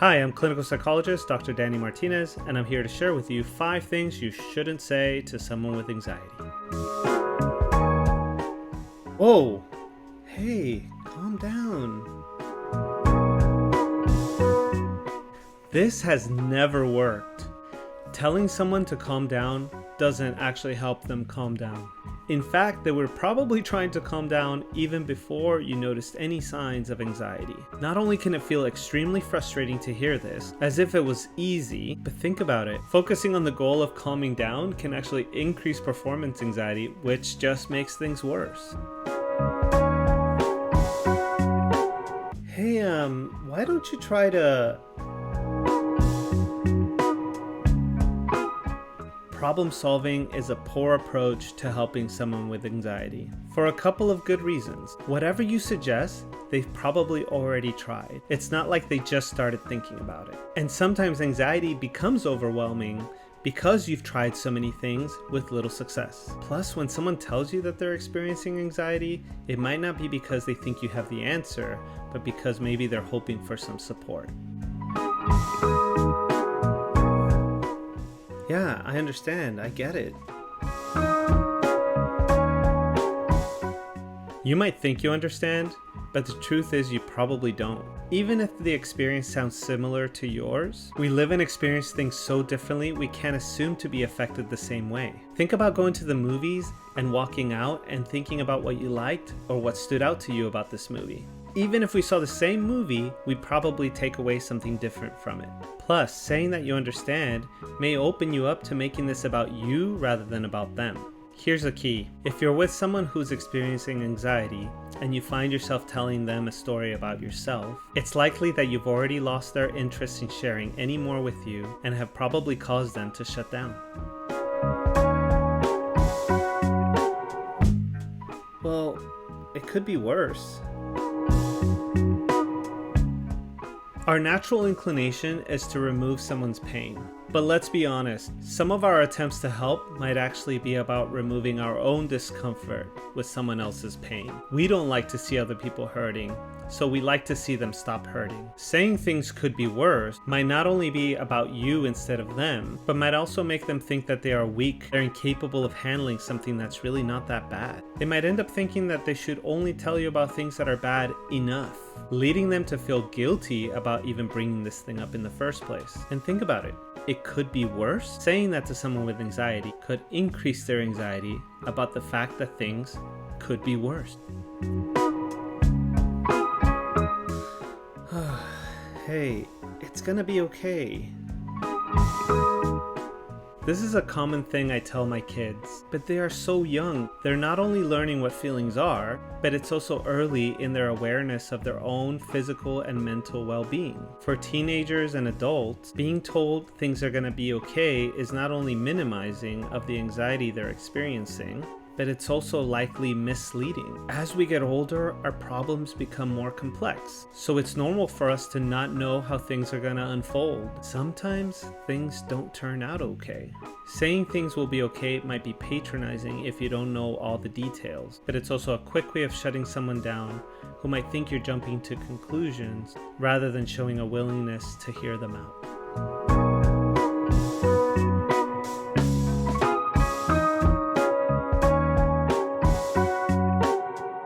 Hi, I'm clinical psychologist Dr. Danny Martinez, and I'm here to share with you 5 things you shouldn't say to someone with anxiety. Whoa! Hey, calm down. This has never worked. Telling someone to calm down doesn't actually help them calm down. In fact, they were probably trying to calm down even before you noticed any signs of anxiety. Not only can it feel extremely frustrating to hear this, as if it was easy, but think about it. Focusing on the goal of calming down can actually increase performance anxiety, which just makes things worse. Hey, why don't you try to... Problem solving is a poor approach to helping someone with anxiety, for a couple of good reasons. Whatever you suggest, they've probably already tried. It's not like they just started thinking about it. And sometimes anxiety becomes overwhelming because you've tried so many things with little success. Plus, when someone tells you that they're experiencing anxiety, it might not be because they think you have the answer, but because maybe they're hoping for some support. Yeah, I understand. I get it. You might think you understand, but the truth is you probably don't. Even if the experience sounds similar to yours, we live and experience things so differently we can't assume to be affected the same way. Think about going to the movies and walking out and thinking about what you liked or what stood out to you about this movie. Even if we saw the same movie, we'd probably take away something different from it. Plus, saying that you understand may open you up to making this about you rather than about them. Here's the key. If you're with someone who's experiencing anxiety and you find yourself telling them a story about yourself, it's likely that you've already lost their interest in sharing any more with you and have probably caused them to shut down. Well, it could be worse. Our natural inclination is to remove someone's pain. But let's be honest, some of our attempts to help might actually be about removing our own discomfort with someone else's pain. We don't like to see other people hurting, so we like to see them stop hurting. Saying things could be worse might not only be about you instead of them, but might also make them think that they are weak, they're incapable of handling something that's really not that bad. They might end up thinking that they should only tell you about things that are bad enough, leading them to feel guilty about even bringing this thing up in the first place. And think about it. It could be worse. Saying that to someone with anxiety could increase their anxiety about the fact that things could be worse. Hey, it's gonna be okay. This is a common thing I tell my kids, but they are so young. They're not only learning what feelings are, but it's also early in their awareness of their own physical and mental well-being. For teenagers and adults, being told things are gonna be okay is not only minimizing of the anxiety they're experiencing, but it's also likely misleading. As we get older, our problems become more complex, so it's normal for us to not know how things are gonna unfold. Sometimes things don't turn out okay. Saying things will be okay might be patronizing if you don't know all the details, but it's also a quick way of shutting someone down who might think you're jumping to conclusions rather than showing a willingness to hear them out.